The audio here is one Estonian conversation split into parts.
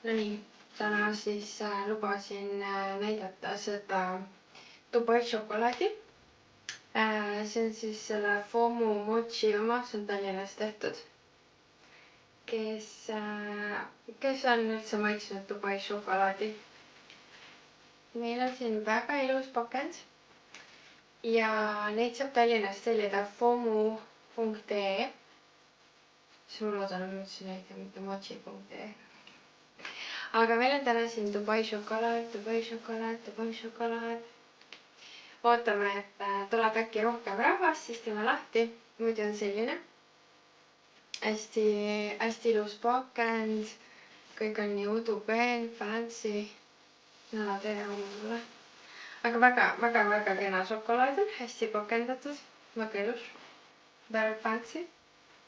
No nii, täna siis lubasin näidata seda Dubai šokolaadi. See on siis selle Fomu Mochi oma, see on Tallinnas tehtud. Kes on üldse maitsnud Dubai šokolaadi? Meil on siin väga ilus pakend. Ja neid saab Tallinnast tellida fomu.ee. siis ma loodan, et ma ütlesin õige, mitte mochi.ee. Aga meil on täna siin Dubai šokolaad. Ootame, et tuleb äkki rohkem rahvast, siis teeme lahti. Muidu on selline hästi ilus pakend. Kõik on nii udupeen, fancy. No tere hommule. Aga väga kena šokolaad on, hästi pakendatud, väga ilus, very fancy,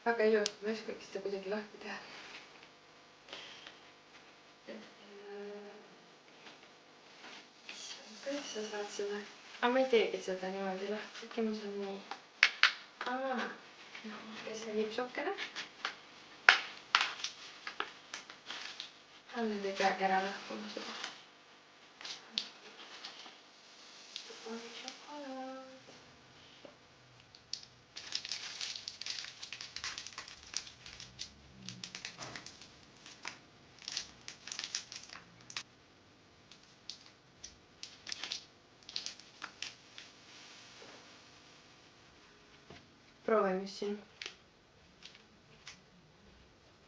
väga ilus, ma ei oskagi seda kuidagi lahti teha. Kuidas sa saad seda? Aga ma ei teegi seda niimoodi lahti, äkki ma saan nii. Kes see lipsukene? Nüüd ei peagi ära lõhkuma seda. Proovime siin.